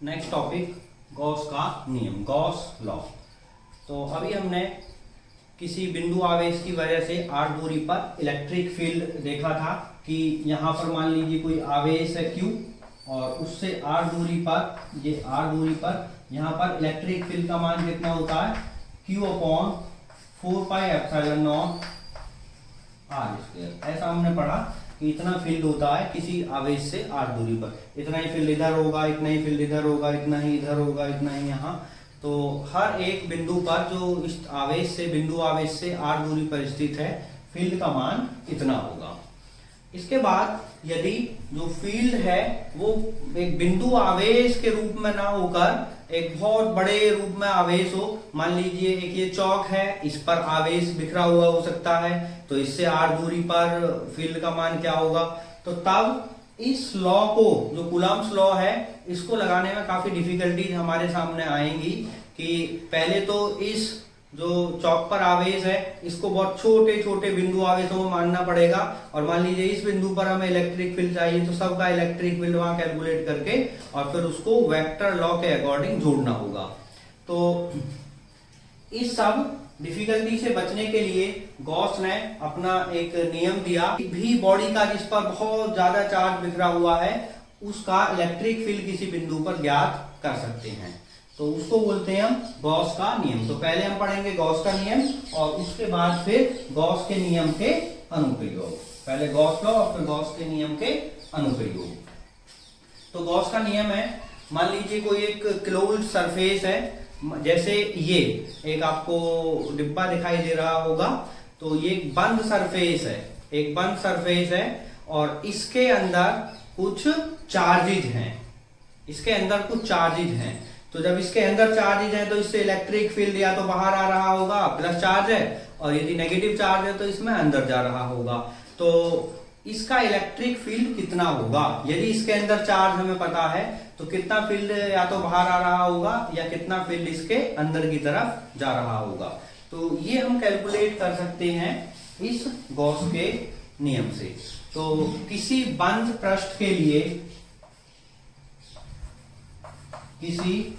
Next topic Gauss का नियम, Gauss law. तो अभी हमने किसी बिंदु आवेश की वजह से r दूरी पर इलेक्ट्रिक फील्ड देखा था कि यहाँ पर मान लीजिए कोई आवेश है Q और उससे r दूरी पर, ये r दूरी पर यहाँ पर इलेक्ट्रिक फील्ड का मान कितना होता है, Q/4πε0 r²। ऐसा हमने पढ़ा कि इतना फील्ड होता है किसी आवेश से r दूरी पर, इतना ही फील्ड इधर होगा, इतना ही फील्ड इधर होगा, इतना ही इधर होगा, इतना ही यहाँ। तो हर एक बिंदु पर जो इस आवेश से, बिंदु आवेश से r दूरी पर स्थित है, फील्ड का मान इतना होगा। इसके बाद यदि जो फील्ड है वो एक बिंदु आवेश के रूप में ना होकर एक बहुत बड़े रूप में आवेश हो, मान लीजिए एक ये चौक है, इस पर आवेश बिखरा हुआ हो सकता है, तो इससे r दूरी पर फील्ड का मान क्या होगा। तो तब इस लॉ को, जो कूलम्ब्स लॉ है, इसको लगाने में काफी डिफिकल्टीज हमारे सामने आएंगी कि पहले तो इस जो चौक पर आवेश है इसको बहुत छोटे छोटे बिंदु आवेशों में मानना पड़ेगा, और मान लीजिए इस बिंदु पर हमें इलेक्ट्रिक फील्ड चाहिए तो सबका इलेक्ट्रिक फील्ड वहां कैलकुलेट करके और फिर उसको वेक्टर लॉ के अकॉर्डिंग जोड़ना होगा। तो इस सब डिफिकल्टी से बचने के लिए गॉस ने अपना एक नियम दिया कि भी बॉडी का जिस पर बहुत ज्यादा चार्ज बिखरा हुआ है उसका इलेक्ट्रिक फील्ड किसी बिंदु पर ज्ञात कर सकते हैं, तो उसको बोलते हैं हम गॉस का नियम। तो पहले हम पढ़ेंगे गॉस का नियम और उसके बाद फिर गॉस के नियम के अनुप्रयोग। पहले गॉस लॉ और फिर गॉस के नियम के अनुप्रयोग। तो गॉस का नियम है, मान लीजिए कोई एक क्लोज्ड सरफेस है, जैसे ये एक आपको डिब्बा दिखाई दे रहा होगा, तो ये एक बंद सरफेस है, एक बंद सरफेस है और इसके अंदर कुछ चार्जेज हैं, इसके अंदर कुछ चार्जेज हैं। तो जब इसके अंदर चार्जेज है तो इससे इलेक्ट्रिक फील्ड या तो बाहर आ रहा होगा, प्लस चार्ज है, और यदि नेगेटिव चार्ज है तो इसमें अंदर जा रहा होगा। तो इसका इलेक्ट्रिक फील्ड कितना होगा, यदि इसके अंदर चार्ज हमें पता है तो कितना फील्ड या तो बाहर आ रहा होगा या कितना फील्ड इसके अंदर की तरफ जा रहा होगा। तो ये हम कैलकुलेट कर सकते हैं इस गॉस के नियम से। तो किसी बंद पृष्ठ के लिए, किसी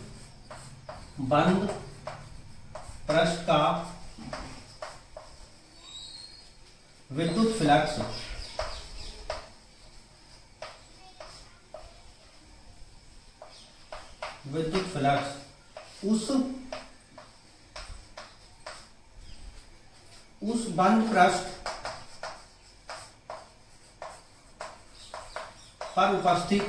बंद पृष्ठ का विद्युत फ्लक्स उस बंद पृष्ठ पर उपस्थित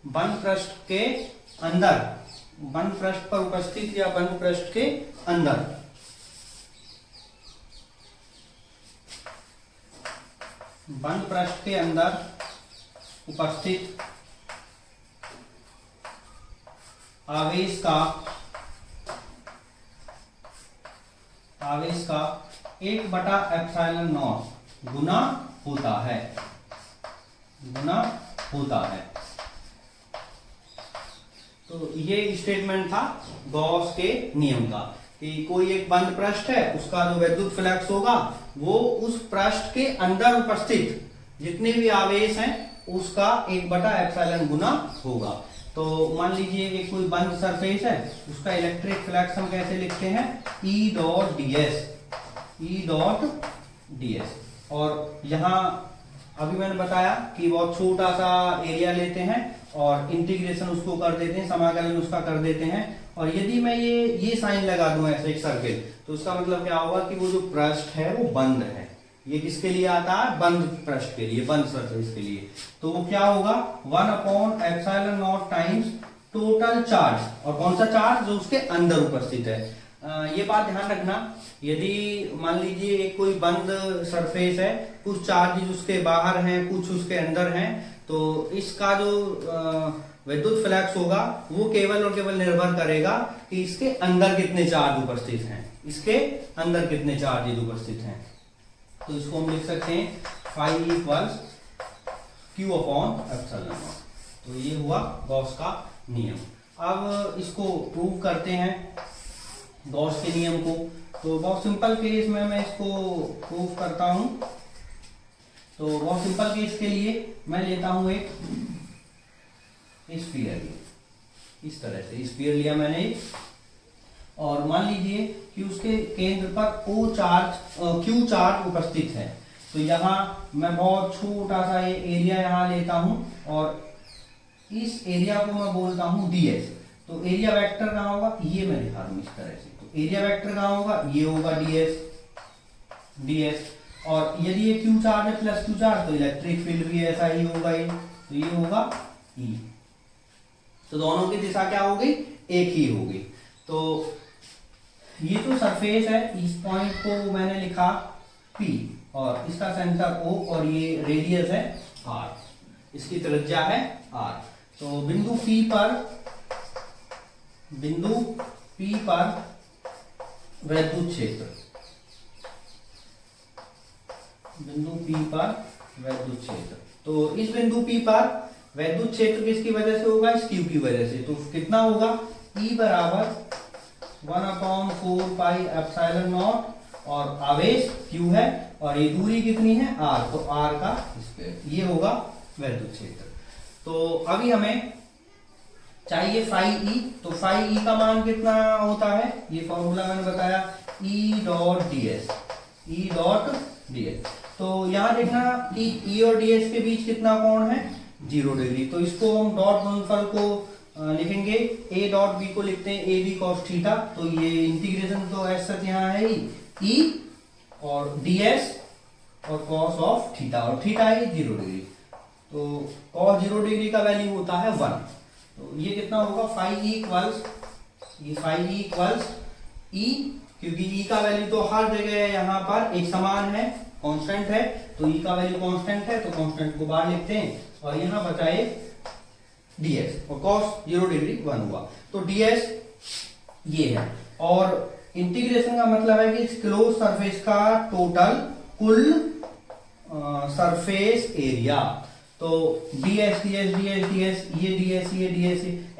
बंद पृष्ठ के अंदर, बंद पृष्ठ पर उपस्थित या बंद पृष्ठ के अंदर बंद पृष्ठ के अंदर उपस्थित आवेश का 1/ε0 गुना होता है। तो ये स्टेटमेंट था गॉस के नियम का कि कोई एक बंद पृष्ठ है, उसका जो विद्युत फ्लक्स होगा वो उस पृष्ठ के अंदर उपस्थित जितने भी आवेश हैं उसका 1/ε गुना होगा। तो मान लीजिए एक कोई बंद सरफेस है, उसका इलेक्ट्रिक फ्लक्स हम कैसे लिखते हैं, E.ds। और यहाँ अभी मैंने बताया कि बहुत छोटा सा एरिया लेते हैं और इंटीग्रेशन उसको कर देते हैं, समाकलन उसका कर देते हैं। और यदि मैं ये साइन लगा दूं ऐसे एक सर्किल, तो उसका मतलब क्या होगा कि वो जो पृष्ठ है वो बंद है। ये किसके लिए आता है, बंद पृष्ठ के लिए, बंद सरफेस के लिए। तो वो क्या होगा, 1/ε0 टाइम्स टोटल चार्ज, और कौन सा चार्ज, जो उसके अंदर उपस्थित है। ये बात ध्यान रखना, यदि मान लीजिए एक कोई बंद सरफेस है, कुछ चार्जेस उसके बाहर हैं, कुछ उसके अंदर हैं, तो इसका जो विद्युत फ्लक्स होगा वो केवल और केवल निर्भर करेगा कि इसके अंदर कितने चार्ज उपस्थित हैं, इसके अंदर कितने चार्जेस उपस्थित हैं। तो इसको हम लिख सकते हैं φ = Q/ε0। तो ये हुआ गॉस का नियम। अब इसको प्रूव करते हैं गॉस के नियम को। तो बहुत सिंपल केस में मैं इसको प्रूव करता हूं। तो तो बहुत सिंपल केस के लिए मैं लेता हूं एक स्फीयर, इस तरह से स्फीयर लिया मैंने, और मान लीजिए कि उसके केंद्र पर क्यू चार्ज उपस्थित है। तो यहाँ मैं बहुत छोटा सा ये एरिया यहाँ लेता हूं और इस एरिया को मैं बोलता हूं ds। तो एरिया वेक्टर कहाँ होगा, ये मैं लिखा दूं इस तरह से। तो एरिया वेक्टर कहाँ होगा, ये होगा ds। और यदि ये क्यू चार्ज है प्लस क्यू चार्ज, तो इलेक्ट्रिक फील्ड भी ऐसा ही होगा, ये तो ये होगा E। तो दोनों की दिशा क्या होगी, एक ही होगी। तो ये तो सरफेस है, इस पॉइंट को मैंने लिखा P और इसका सेंटर O और ये रेडियस है R, इसकी त्रिज्या है R। तो बिंदु P पर वैद्युत क्षेत्र, तो इस बिंदु P पर वैद्युत क्षेत्र किसकी वजह से होगा, इस Q की वजह से। तो कितना होगा, E बराबर 1/4 पाई एप्सिलॉन नॉट, और आवेश Q है और ये दूरी कितनी है R, तो R का स्क्वायर, ये होगा वैद्युत क्षेत्र। तो अभी हमें चाहिए फाई E। तो फाई E का मान कितना होता है, ये फॉर्मूला मैंने बताया, E डॉट ds। तो यहां देखना कि E और ds के बीच कितना कोण है, 0 डिग्री। तो इसको हम डॉट गुणनफल को लिखेंगे, a डॉट b को लिखते हैं a b cos थीटा। तो ये इंटीग्रेशन तो ऐसा यहाँ है ही, E और ds और cos ऑफ थीटा, और थीटा है 0 डिग्री। तो cos 0 डिग्री का वैल्यू होता है 1। तो ये कितना होगा, फाई इक्वल्स E, क्योंकि E का वैल्यू तो हर जगह यहाँ पर एक समान है, कांस्टेंट है। तो E का वैल्यू कांस्टेंट है, तो कांस्टेंट को बाहर लिखते हैं और यहाँ बचाए ds, और cos 0 डिग्री 1 हुआ। तो ds ये है, और इंटीग्रेशन का मतलब है कि इस क्लोज सरफेस का टोटल कुल सरफेस एरिया। तो ds ये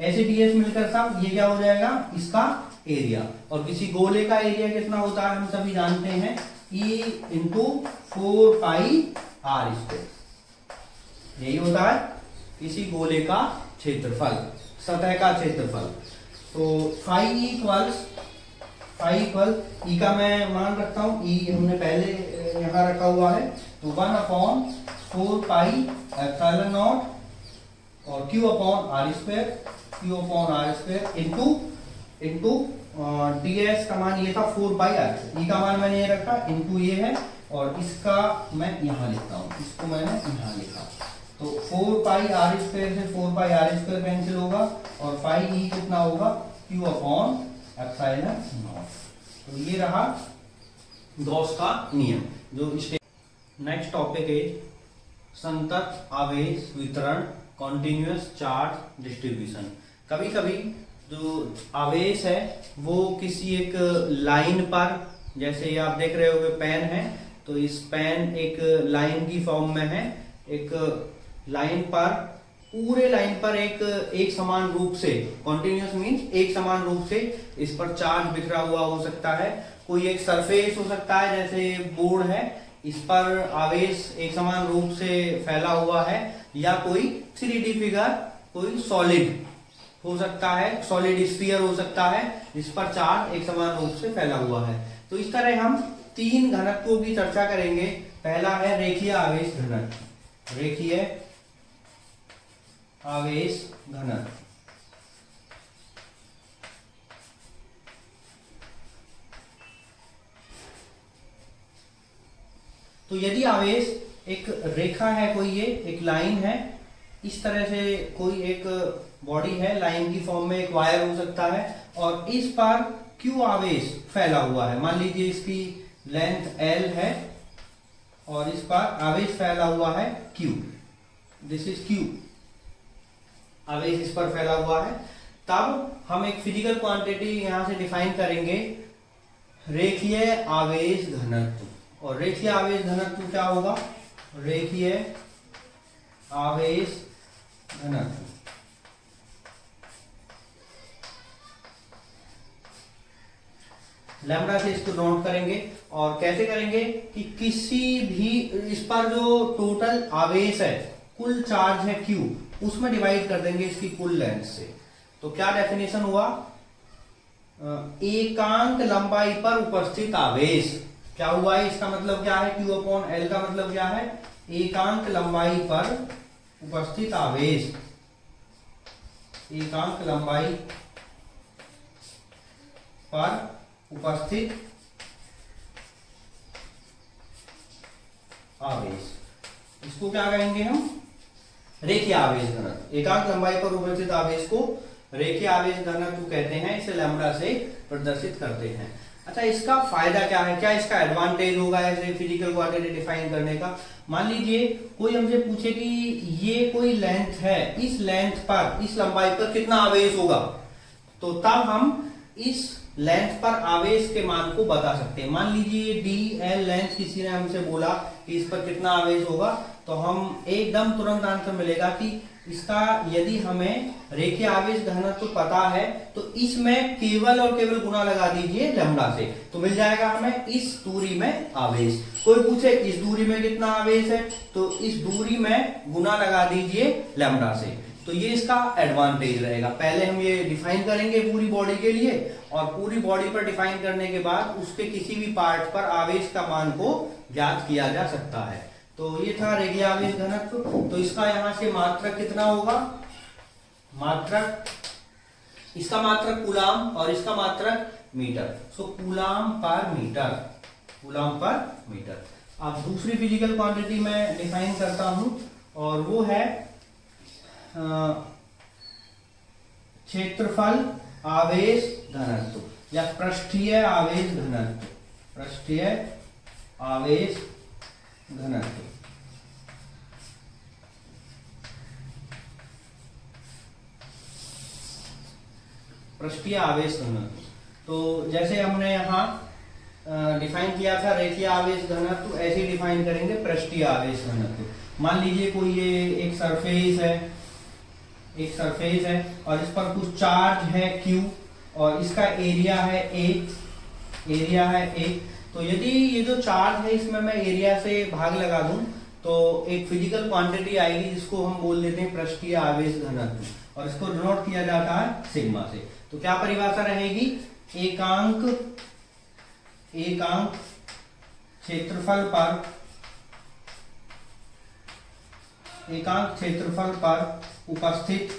ऐसे ds मिलकर सब ये क्या हो जाएगा, इसका एरिया। और किसी गोले का एरिया कितना होता है हम सभी जानते हैं, E इंटू 4 पाई R स्क्वायर, यही होता है किसी गोले का क्षेत्रफल, सतह का क्षेत्रफल। तो फाई इक्वल्स E का मैं मान रखता हूं, E हमने पहले यहां रखा हुआ है। तो 1/4 पाई एप्सिलॉन नॉट और Q upon R square into ds का मान ये था 4 पाई R। E का मान मैंने ये रखा, इंटू ये है, और इसका मैं यहाँ लिखता हूँ, इसको मैंने यहाँ लिखा। तो 4 पाई R स्क्वायर से 4 पाई R स्क्वायर कैंसिल होगा, और फाई E कितना होगा, Q अपॉन एप्सिलॉन नॉट। तो ये रहा गॉस का नियम। जो नेक्स्ट टॉपिक है संतत आवेश वितरण, कॉन्टिन्यूअस चार्ज डिस्ट्रीब्यूशन। कभी कभी जो आवेश है वो किसी एक लाइन पर, जैसे ये आप देख रहे होंगे पेन है, तो इस पेन एक लाइन की फॉर्म में है, एक लाइन पर, पूरे लाइन पर एक समान रूप से, कॉन्टिन्यूअस मींस एक समान रूप से इस पर चार्ज बिखरा हुआ हो सकता है। कोई एक सरफेस हो सकता है, जैसे बोर्ड है, इस पर आवेश एक समान रूप से फैला हुआ है, या कोई 3D फिगर, कोई सॉलिड हो सकता है, सॉलिड स्फीयर हो सकता है, जिस पर चार्ज एक समान रूप से फैला हुआ है। तो इस तरह हम 3 घनत्वों की चर्चा करेंगे। पहला है रेखीय आवेश घनत्व, रेखीय आवेश घनत्व। तो यदि आवेश एक रेखा है, कोई ये एक लाइन है, इस तरह से कोई एक बॉडी है, लाइन की फॉर्म में एक वायर हो सकता है, और इस पर Q आवेश फैला हुआ है। मान लीजिए इसकी लेंथ L है और इस पर आवेश फैला हुआ है Q, दिस इज Q, आवेश इस पर फैला हुआ है। तब हम एक फिजिकल क्वांटिटी यहां से डिफाइन करेंगे, रेखीय आवेश घनत्व। और रेखीय आवेश घनत्व क्या होगा, रेखीय आवेश घनत्व लैम्डा से इसको नोट करेंगे। और कैसे करेंगे कि किसी भी इस पर जो टोटल आवेश है, कुल चार्ज है Q, उसमें डिवाइड कर देंगे इसकी कुल लेंथ से। तो क्या डेफिनेशन हुआ, एकांक लंबाई पर उपस्थित आवेश क्या हुआ है, इसका मतलब क्या है, Q अपॉन L का मतलब क्या है, एकांक लंबाई पर उपस्थित आवेश, एकांक लंबाई पर उपस्थित आवेश, इसको क्या कहेंगे हम, रेखीय आवेश घनत्व। एकांक लंबाई पर उपस्थित आवेश को रेखीय आवेश घनत्व कहते हैं, इसे लैम्डा से प्रदर्शित करते हैं। अच्छा, इसका फायदा क्या है, क्या इसका एडवांटेज होगा ऐसे फिजिकल क्वांटिटी डिफाइन करने का। मान लीजिए कोई हमसे पूछे कि ये कोई लेंथ है, इस लेंथ पर, इस लंबाई पर कितना आवेश होगा, तो तब हम इस लेंथ पर आवेश के मान को बता सकते हैं। मान लीजिए DL लेंथ किसी ने हमसे बोला कि इस पर कितना आवेश होगा, तो हम एकदम तुरंत आंसर मिलेगा कि इसका, यदि हमें रेखीय आवेश घनत्व पता है तो इसमें केवल और केवल गुना लगा दीजिए लैम्डा से, तो मिल जाएगा हमें इस दूरी में आवेश। कोई पूछे इस दूरी में कितना आवेश है, तो इस दूरी में गुना लगा दीजिए लैम्डा से। तो ये इसका एडवांटेज रहेगा। पहले हम ये डिफाइन करेंगे पूरी बॉडी के लिए, और पूरी बॉडी पर डिफाइन करने के बाद उसके किसी भी पार्ट पर आवेश का मान को ज्ञात किया जा सकता है। तो ये था रेखीय आवेश घनत्व। तो इसका यहां से मात्रक कितना होगा, मात्रक, इसका मात्रक कूलाम और इसका मात्रक मीटर। सो कूलाम पर मीटर, कूलाम पर मीटर। अब दूसरी फिजिकल क्वांटिटी मैं डिफाइन करता हूं, और वो है क्षेत्रफल आवेश घनत्व या पृष्ठीय आवेश घनत्व, पृष्ठीय आवेश घनत्व। पृष्ठीय आवेश घनत्व, तो जैसे हमने यहां डिफाइन किया था रेखीय आवेश घनत्व, ऐसे डिफाइन करेंगे पृष्ठीय आवेश घनत्व। मान लीजिए कोई ये एक सरफेस है, एक सरफेस है और इस पर कुछ चार्ज है Q, और इसका एरिया है A, एरिया है A। तो यदि ये जो चार्ज है इसमें मैं एरिया से भाग लगा दूं तो एक फिजिकल क्वांटिटी आएगी जिसको हम बोल देते हैं पृष्ठीय आवेश घनत्व, और इसको डिनोट किया जाता है सिग्मा से। तो क्या परिभाषा रहेगी, एकांक क्षेत्रफल पर, एकांक क्षेत्रफल पर उपस्थित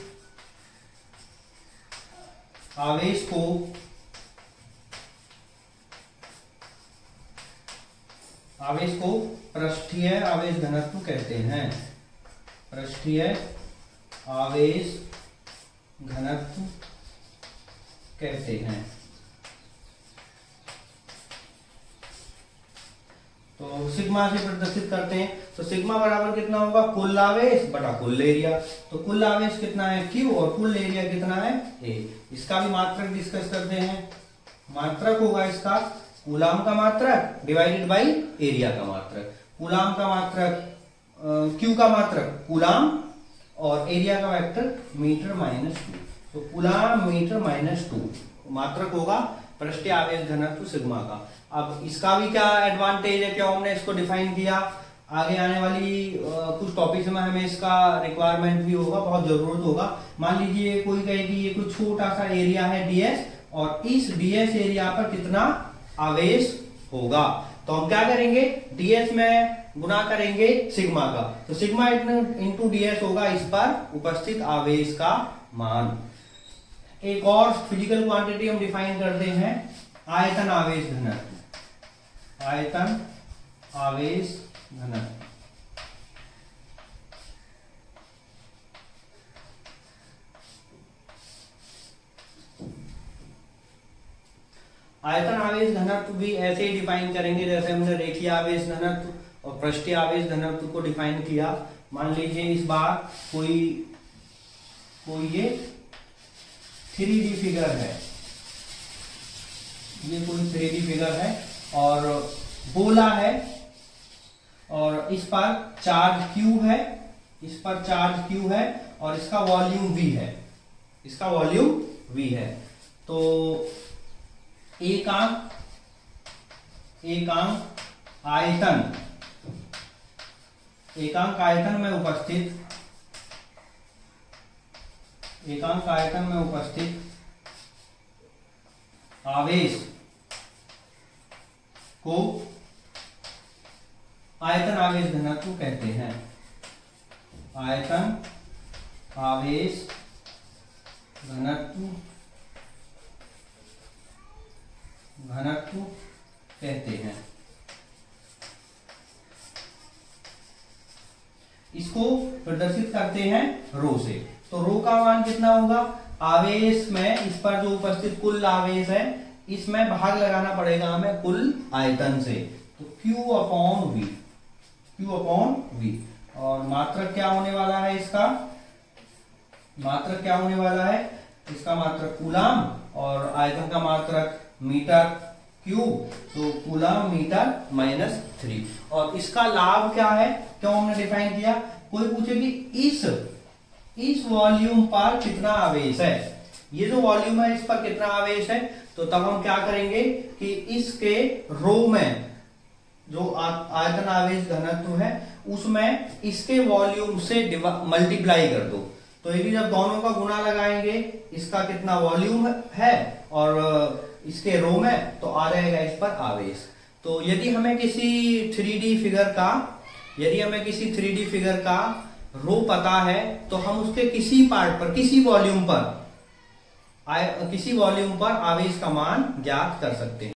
आवेश को पृष्ठीय आवेश घनत्व कहते हैं, पृष्ठीय आवेश घनत्व कहते हैं। तो सिग्मा से प्रदर्शित करते हैं। तो सिग्मा बराबर कितना होगा, कुल आवेश बटा कुल एरिया। तो कुल आवेश कितना है Q और कुल एरिया कितना है A। इसका भी मात्रक डिस्कस करते हैं। मात्रक होगा इसका कूलाम का मात्रक डिवाइडेड बाई एरिया का मात्रक। कूलाम का मात्रक Q का मात्रक कूलाम और एरिया का वेक्टर मीटर माइनस 2। तो कूलाम मीटर माइनस 2 मात्रक होगा पृष्ठीय आवेश घनत्व सिग्मा का। अब इसका भी क्या एडवांटेज है, क्यों हमने इसको डिफाइन किया, आगे आने वाली कुछ टॉपिक्स में हमें इसका रिक्वायरमेंट भी होगा, बहुत जरूरत होगा। मान लीजिए कोई कहे कि ये कुछ छोटा सा एरिया है DS, और इस DS एरिया पर कितना आवेश होगा, तो हम क्या करेंगे, DS में गुना करेंगे सिग्मा का। तो सिग्मा इंटू DS होगा इस पर उपस्थित आवेश का मान। एक और फिजिकल क्वांटिटी हम डिफाइन करते हैं, आयतन आवेश घनत्व, आयतन आवेश घनत्व। आयतन आवेश घनत्व भी ऐसे ही डिफाइन करेंगे जैसे हमने रेखीय आवेश घनत्व और पृष्ठीय आवेश घनत्व को डिफाइन किया। मान लीजिए इस बार कोई ये 3D फिगर है, ये कोई 3D फिगर है और गोला है, और इस पर चार्ज Q है, इस पर चार्ज Q है और इसका वॉल्यूम V है, इसका वॉल्यूम V है। तो एकांक एकांक आयतन, एकांक आयतन में उपस्थित, एकांक आयतन में उपस्थित आवेश को आयतन आवेश घनत्व कहते हैं। आयतन आवेश घनत्व कहते हैं। इसको प्रदर्शित करते हैं रो से। तो रो का मान कितना होगा, आवेश में इस पर जो उपस्थित कुल आवेश है इसमें भाग लगाना पड़ेगा हमें कुल आयतन से, तो Q upon V, Q upon V। और मात्रक क्या होने वाला है इसका, मात्रक क्या होने वाला है इसका, मात्रक कूलाम और आयतन का मात्रक मीटर क्यूब, तो कूलाम मीटर -3। और इसका लाभ क्या है, क्यों हमने डिफाइन किया, कोई पूछे कि इस वॉल्यूम पर कितना आवेश है, ये जो वॉल्यूम है इस पर कितना आवेश है, तो तब हम क्या करेंगे कि इसके रो में जो आयतन आवेश घनत्व है उसमें इसके वॉल्यूम से मल्टीप्लाई कर दो। तो यदि जब दोनों का गुणा लगाएंगे, इसका कितना वॉल्यूम है और इसके रो में, तो आ रहेगा इस पर आवेश। तो यदि हमें किसी 3D फिगर का रो पता है तो हम उसके किसी पार्ट पर, किसी वॉल्यूम पर आवेश का मान ज्ञात कर सकते हैं।